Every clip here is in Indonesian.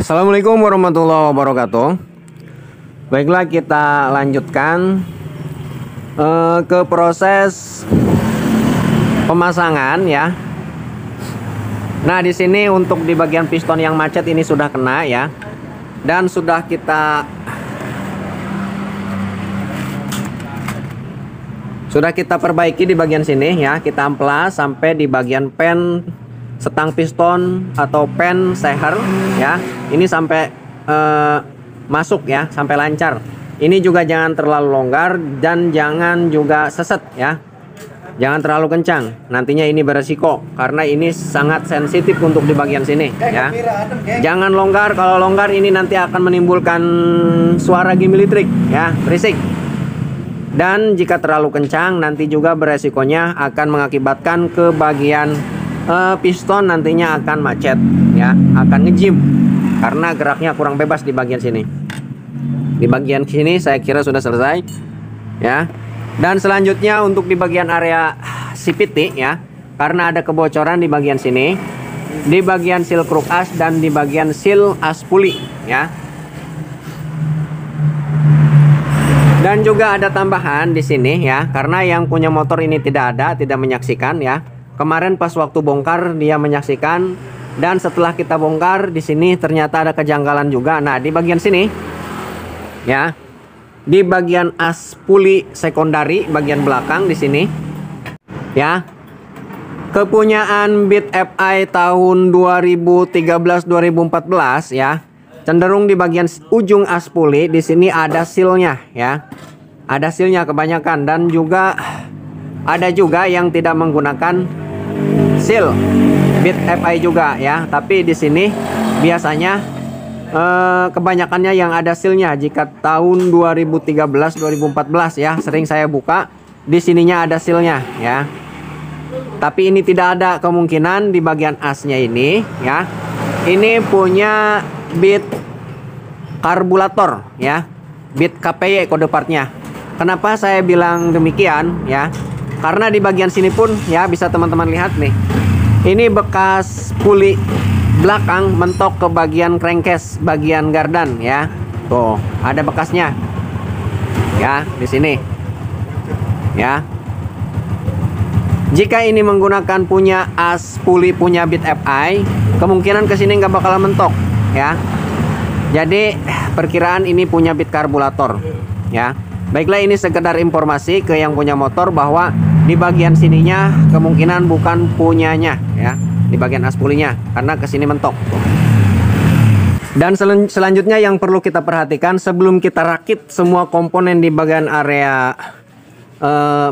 Assalamualaikum warahmatullahi wabarakatuh. Baiklah, kita lanjutkan ke proses pemasangan ya. Nah, di sini untuk di bagian piston yang macet ini sudah kena ya. Dan sudah kita perbaiki di bagian sini ya. Kita amplas sampai di bagian pen setang piston atau pen seher ya. Ini sampai masuk ya, sampai lancar. Ini juga jangan terlalu longgar dan jangan juga seset ya. Jangan terlalu kencang, nantinya ini beresiko karena ini sangat sensitif untuk di bagian sini ya. Jangan longgar, kalau longgar ini nanti akan menimbulkan suara gimbal listrik ya, berisik. Dan jika terlalu kencang nanti juga beresikonya akan mengakibatkan ke bagian piston nantinya akan macet ya, akan ngejim karena geraknya kurang bebas di bagian sini. Di bagian sini saya kira sudah selesai ya. Dan selanjutnya untuk di bagian area CVT ya, karena ada kebocoran di bagian sini, di bagian seal kruk as dan di bagian seal as puli ya. Dan juga ada tambahan di sini ya, karena yang punya motor ini tidak menyaksikan ya. Kemarin pas waktu bongkar dia menyaksikan, dan setelah kita bongkar di sini ternyata ada kejanggalan juga. Nah, di bagian sini ya, di bagian as puli sekundari bagian belakang di sini ya, kepunyaan Bit FI tahun 2013-2014 ya, cenderung di bagian ujung as puli di sini ada sealnya ya, ada sealnya kebanyakan. Dan juga ada juga yang tidak menggunakan seal Bit FI juga ya, tapi di sini biasanya kebanyakannya yang ada sealnya. Jika tahun 2013-2014 ya, sering saya buka di sininya ada sealnya ya. Tapi ini tidak ada kemungkinan di bagian asnya ini ya. Ini punya bit karburator ya, bit KPY kode partnya. Kenapa saya bilang demikian ya? Karena di bagian sini pun ya, bisa teman-teman lihat nih. Ini bekas puli belakang mentok ke bagian crankcase, bagian gardan ya. Tuh, ada bekasnya. Ya, di sini. Ya. Jika ini menggunakan punya as puli punya Bit FI, kemungkinan ke sini nggak bakal mentok ya. Jadi, perkiraan ini punya bit karburator ya. Baiklah, ini sekedar informasi ke yang punya motor bahwa di bagian sininya kemungkinan bukan punyanya ya, di bagian as pulinya, karena kesini mentok. Dan selanjutnya yang perlu kita perhatikan sebelum kita rakit semua komponen di bagian area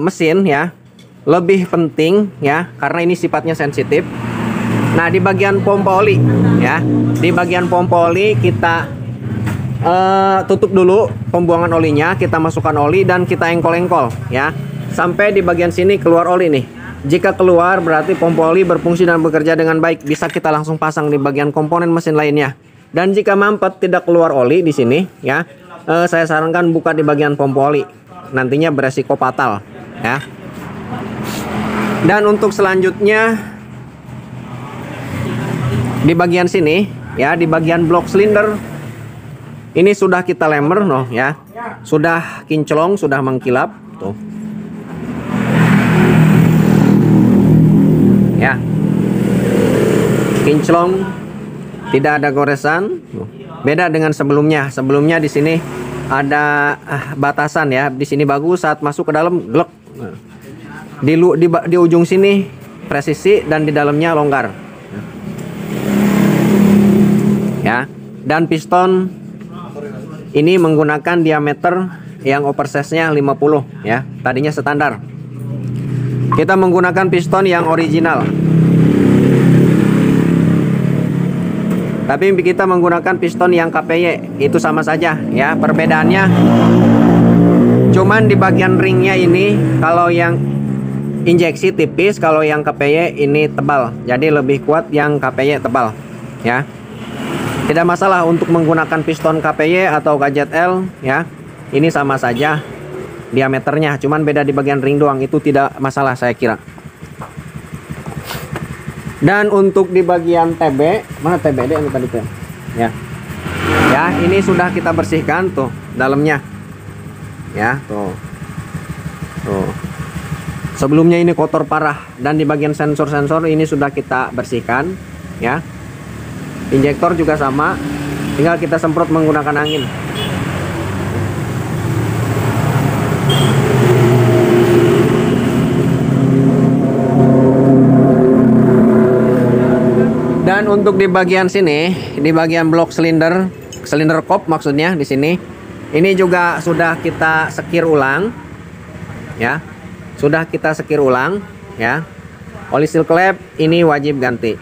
mesin ya, lebih penting ya, karena ini sifatnya sensitif. Nah, di bagian pompa oli ya, di bagian pompa oli kita tutup dulu pembuangan olinya, kita masukkan oli dan kita engkol-engkol ya, sampai di bagian sini keluar oli nih. Jika keluar berarti pompa oli berfungsi dan bekerja dengan baik, bisa kita langsung pasang di bagian komponen mesin lainnya. Dan jika mampet tidak keluar oli di sini ya, saya sarankan buka di bagian pompa oli, nantinya beresiko fatal ya. Dan untuk selanjutnya di bagian sini ya, di bagian blok silinder ini sudah kita lemer noh ya, sudah kinclong, sudah mengkilap tuh ya, kinclong, tidak ada goresan. Beda dengan sebelumnya. Sebelumnya di sini ada batasan ya, di sini bagus, saat masuk ke dalam glek. Di ujung sini presisi dan di dalamnya longgar ya. Dan piston ini menggunakan diameter yang oversize-nya 50 ya, tadinya standar. Kita menggunakan piston yang original, tapi kita menggunakan piston yang KPY, itu sama saja ya. Perbedaannya cuman di bagian ringnya ini, kalau yang injeksi tipis, kalau yang KPY ini tebal, jadi lebih kuat yang KPY tebal ya. Tidak masalah untuk menggunakan piston KPY atau KZL ya, ini sama saja diameternya, cuman beda di bagian ring doang, itu tidak masalah saya kira. Dan untuk di bagian TB, mana TBD ini tadi tuh ya, Ya, ini sudah kita bersihkan tuh dalamnya. Ya, tuh. Tuh. Sebelumnya ini kotor parah, dan di bagian sensor-sensor ini sudah kita bersihkan, ya. Injektor juga sama, tinggal kita semprot menggunakan angin. Dan untuk di bagian sini, di bagian blok silinder kop maksudnya di sini, ini juga sudah kita sekir ulang, ya. Sudah kita sekir ulang, ya. Oli seal klep ini wajib ganti.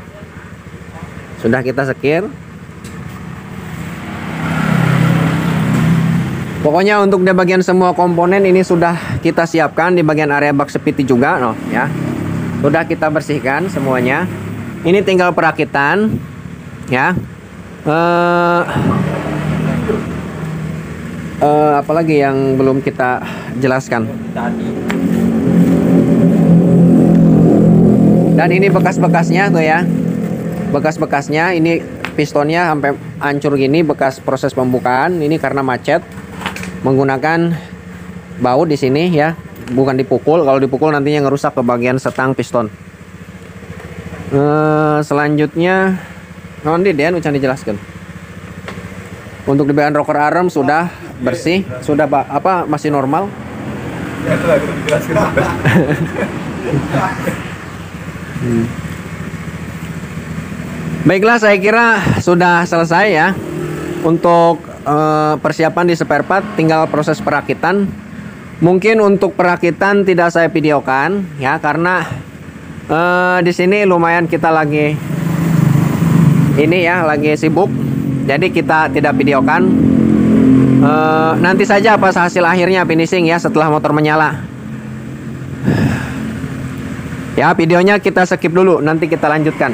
Sudah kita sekir. Pokoknya untuk di bagian semua komponen ini sudah kita siapkan, di bagian area bak sepiti juga, no, ya. Sudah kita bersihkan semuanya. Ini tinggal perakitan, ya. Apalagi yang belum kita jelaskan. Dan ini bekas-bekasnya tuh ya. Bekas-bekasnya ini pistonnya sampai hancur gini, bekas proses pembukaan. Ini karena macet, menggunakan baut di sini ya, bukan dipukul. Kalau dipukul nantinya ngerusak ke bagian setang piston. Selanjutnya nanti Dean ucap dijelaskan. Untuk di bagian rocker arm sudah bersih, sudah apa masih normal. Ya, itu lagi dijelaskan. Baiklah, saya kira sudah selesai ya untuk persiapan di spare part, tinggal proses perakitan. Mungkin untuk perakitan tidak saya videokan ya, karena di sini lumayan kita lagi ini ya, lagi sibuk, jadi kita tidak videokan. Nanti saja pas hasil akhirnya finishing ya, setelah motor menyala. Ya, videonya kita skip dulu, nanti kita lanjutkan.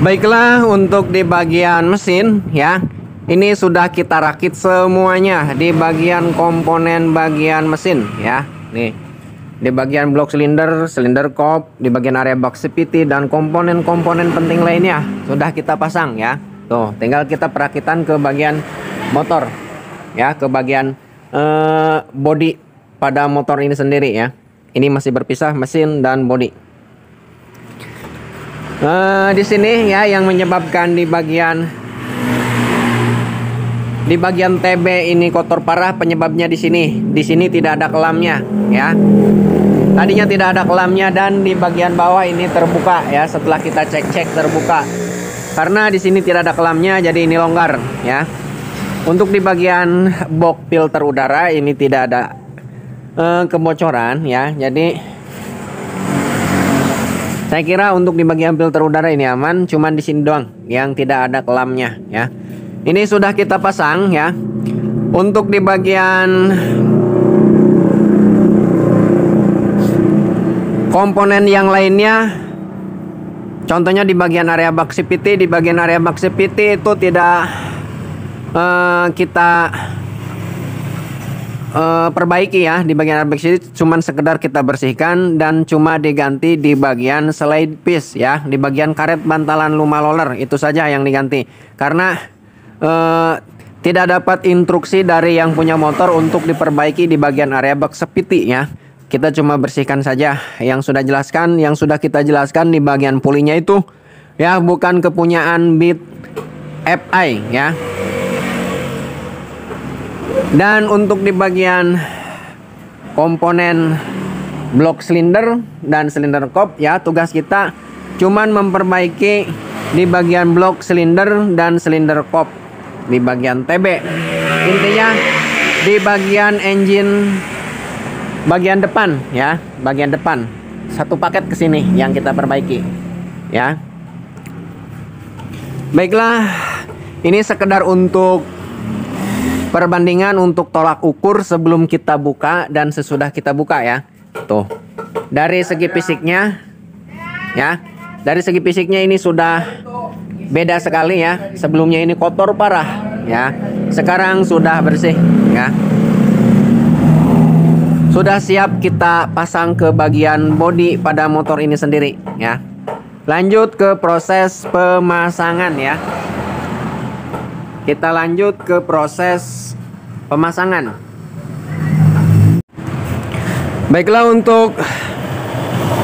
Baiklah, untuk di bagian mesin ya, ini sudah kita rakit semuanya di bagian komponen bagian mesin ya. Nih, di bagian blok silinder, silinder kop, di bagian area bak sepiti, dan komponen-komponen penting lainnya sudah kita pasang ya. Tuh, tinggal kita perakitan ke bagian motor ya, ke bagian bodi pada motor ini sendiri ya. Ini masih berpisah mesin dan bodi. Di sini ya yang menyebabkan di bagian TB ini kotor parah, penyebabnya di sini. Di sini tidak ada kelamnya ya. Tadinya tidak ada kelamnya, dan di bagian bawah ini terbuka ya, setelah kita cek-cek terbuka. Karena di sini tidak ada kelamnya, jadi ini longgar ya. Untuk di bagian box filter udara ini tidak ada kebocoran ya. Jadi saya kira untuk di bagian filter udara ini aman, cuman di sini doang yang tidak ada kelamnya ya. Ini sudah kita pasang ya. Untuk di bagian komponen yang lainnya, contohnya di bagian area bak CPT, di bagian area bak CPT itu tidak kita perbaiki ya. Di bagian area bak CPT cuman sekedar kita bersihkan dan cuma diganti di bagian slide piece ya, di bagian karet bantalan luma roller, itu saja yang diganti. Karena tidak dapat instruksi dari yang punya motor untuk diperbaiki di bagian area bak sepiti ya. Kita cuma bersihkan saja yang sudah kita jelaskan di bagian pulinya itu ya, bukan kepunyaan Beat FI ya. Dan untuk di bagian komponen blok silinder dan silinder kop ya, tugas kita cuman memperbaiki di bagian blok silinder dan silinder kop di bagian TB. Intinya di bagian engine bagian depan ya, bagian depan satu paket ke sini yang kita perbaiki ya. Baiklah, ini sekedar untuk perbandingan untuk tolak ukur sebelum kita buka dan sesudah kita buka ya. Tuh, dari segi fisiknya ya, dari segi fisiknya ini sudah beda sekali ya. Sebelumnya ini kotor parah ya, sekarang sudah bersih ya. Sudah siap kita pasang ke bagian bodi pada motor ini sendiri ya. Lanjut ke proses pemasangan ya. Kita lanjut ke proses pemasangan. Baiklah, untuk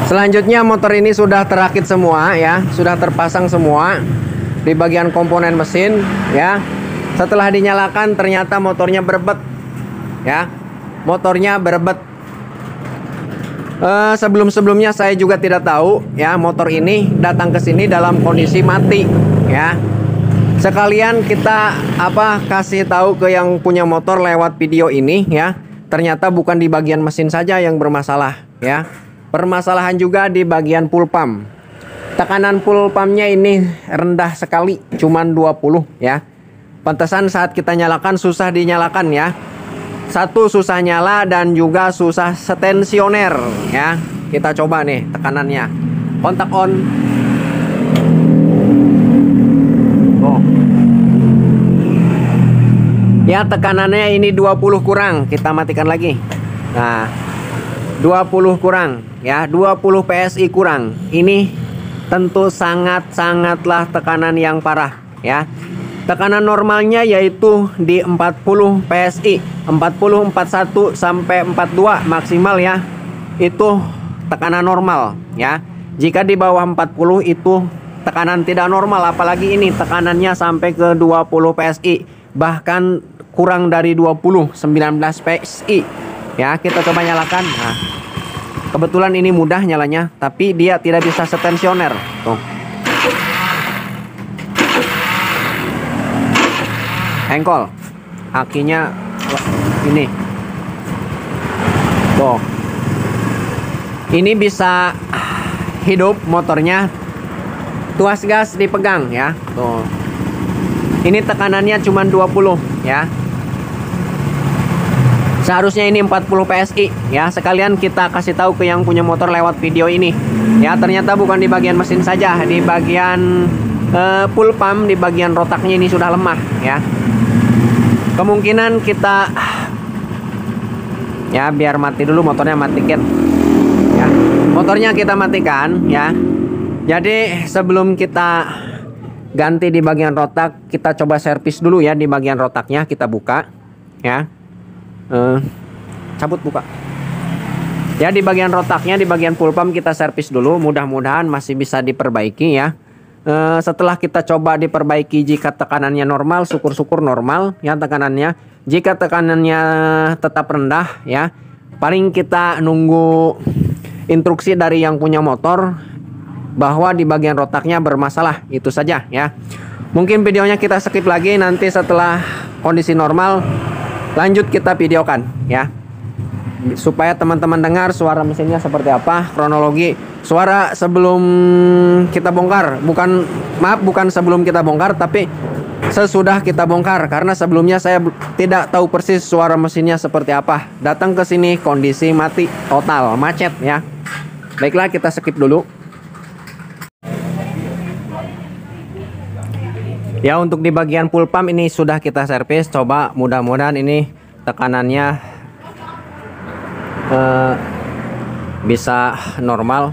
selanjutnya motor ini sudah terakit semua ya, sudah terpasang semua di bagian komponen mesin ya. Setelah dinyalakan ternyata motornya berebet ya, motornya berebet. Sebelumnya saya juga tidak tahu ya, motor ini datang ke sini dalam kondisi mati ya. Sekalian kita kasih tahu ke yang punya motor lewat video ini ya. Ternyata bukan di bagian mesin saja yang bermasalah ya. Permasalahan juga di bagian full pump. Tekanan full pumpnya ini rendah sekali, cuman 20 ya. Pantesan saat kita nyalakan susah dinyalakan ya. Satu, susah nyala, dan juga susah setensioner ya. Kita coba nih tekanannya. Kontak on. Oh. Ya, tekanannya ini 20 kurang. Kita matikan lagi. Nah, 20 kurang ya, 20 PSI kurang. Ini tentu sangatlah tekanan yang parah ya. Tekanan normalnya yaitu di 40 PSI, 40, 41 sampai 42 maksimal ya. Itu tekanan normal ya. Jika di bawah 40 itu tekanan tidak normal, apalagi ini tekanannya sampai ke 20 PSI, bahkan kurang dari 20, 19 PSI ya. Kita coba nyalakan. Nah, kebetulan ini mudah nyalanya, tapi dia tidak bisa setensioner tuh. Engkol akinya ini tuh, ini bisa hidup motornya, tuas gas dipegang ya tuh. Ini tekanannya cuma 20 ya. Seharusnya ini 40 PSI ya. Sekalian kita kasih tahu ke yang punya motor lewat video ini ya. Ternyata bukan di bagian mesin saja, di bagian full pump, di bagian rotaknya ini sudah lemah ya. Kemungkinan kita ya, biar mati dulu motornya, matikan ya. Motornya kita matikan ya. Jadi sebelum kita ganti di bagian rotak, kita coba servis dulu ya. Di bagian rotaknya kita buka ya. Cabut, buka ya. Di bagian rotaknya, di bagian full pump kita servis dulu. Mudah-mudahan masih bisa diperbaiki ya. Setelah kita coba diperbaiki, jika tekanannya normal, syukur-syukur normal ya tekanannya. Jika tekanannya tetap rendah ya, paling kita nunggu instruksi dari yang punya motor bahwa di bagian rotaknya bermasalah. Itu saja ya. Mungkin videonya kita skip lagi, nanti setelah kondisi normal lanjut kita videokan ya, supaya teman-teman dengar suara mesinnya seperti apa, kronologi suara sebelum kita bongkar. Bukan sebelum kita bongkar, tapi sesudah kita bongkar, karena sebelumnya saya tidak tahu persis suara mesinnya seperti apa. Datang ke sini kondisi mati total, macet ya. Baiklah, kita skip dulu. Ya, untuk di bagian full pump ini sudah kita servis. Coba mudah-mudahan ini tekanannya bisa normal.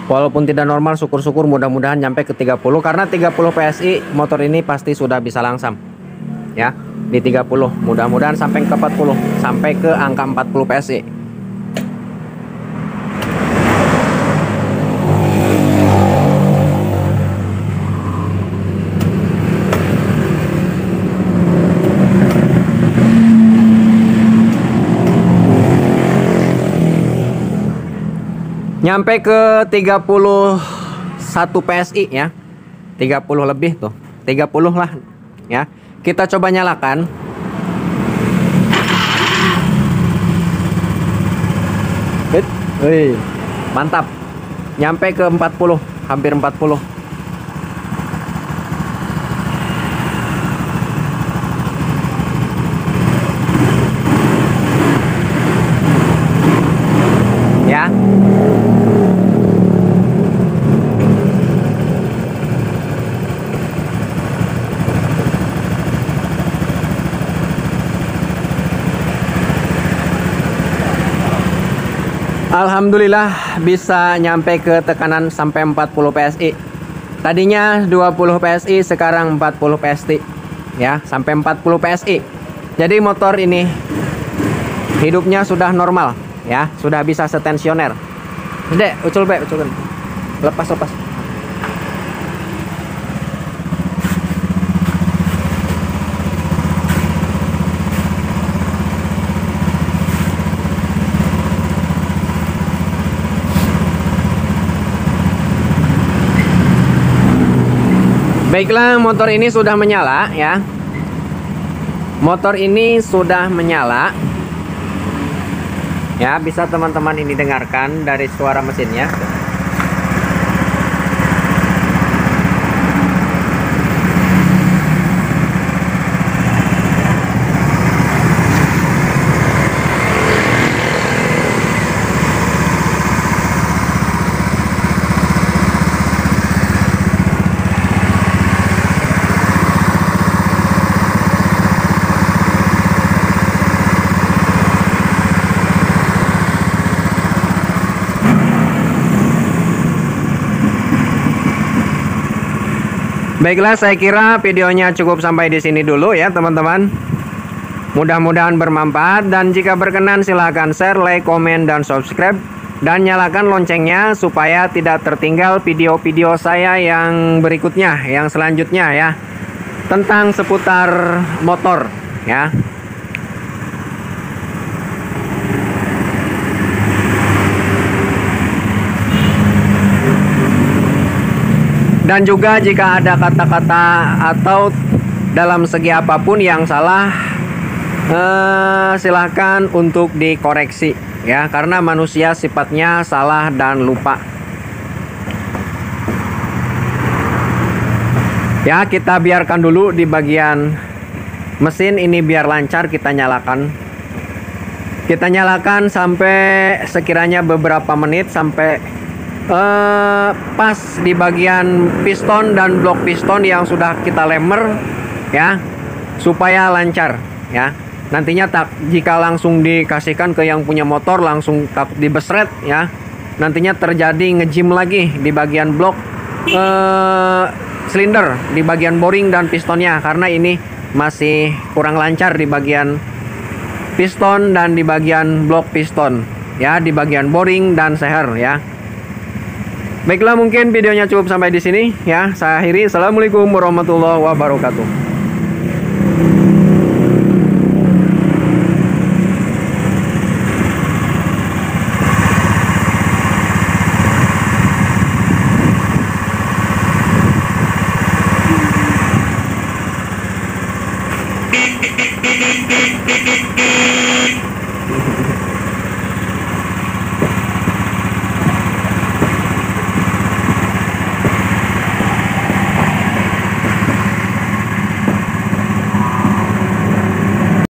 Walaupun tidak normal, syukur-syukur mudah-mudahan nyampe ke 30, karena 30 PSI motor ini pasti sudah bisa langsam ya. Di 30 mudah-mudahan sampai ke 40, sampai ke angka 40 PSI. Nyampe ke 31 PSI ya. 30 lebih tuh. 30 lah ya. Kita coba nyalakan. Mantap. Nyampe ke 40, hampir 40. Ya. Alhamdulillah bisa nyampe ke tekanan sampai 40 PSI Tadinya 20 PSI, sekarang 40 PSI. Ya, sampai 40 PSI. Jadi motor ini hidupnya sudah normal, ya, sudah bisa setensioner. Dek, ucul be, ucul. Lepas. Baiklah, motor ini sudah menyala ya. Motor ini sudah menyala. Ya, bisa teman-teman ini dengarkan dari suara mesinnya. Baiklah, saya kira videonya cukup sampai di sini dulu ya teman-teman. Mudah-mudahan bermanfaat, dan jika berkenan silahkan share, like, komen, dan subscribe. Dan nyalakan loncengnya supaya tidak tertinggal video-video saya yang berikutnya, yang selanjutnya ya. Tentang seputar motor ya. Dan juga jika ada kata-kata atau dalam segi apapun yang salah, silahkan untuk dikoreksi ya, karena manusia sifatnya salah dan lupa. Ya, kita biarkan dulu di bagian mesin ini biar lancar, kita nyalakan. Kita nyalakan sampai sekiranya beberapa menit, sampai pas di bagian piston dan blok piston yang sudah kita lemer ya, supaya lancar ya. Nantinya jika langsung dikasihkan ke yang punya motor, langsung dibesret ya, nantinya terjadi ngejim lagi di bagian blok silinder, di bagian boring dan pistonnya, karena ini masih kurang lancar di bagian piston dan di bagian blok piston ya, di bagian boring dan seher ya. Baiklah, mungkin videonya cukup sampai di sini ya. Saya akhiri. Assalamualaikum warahmatullahi wabarakatuh.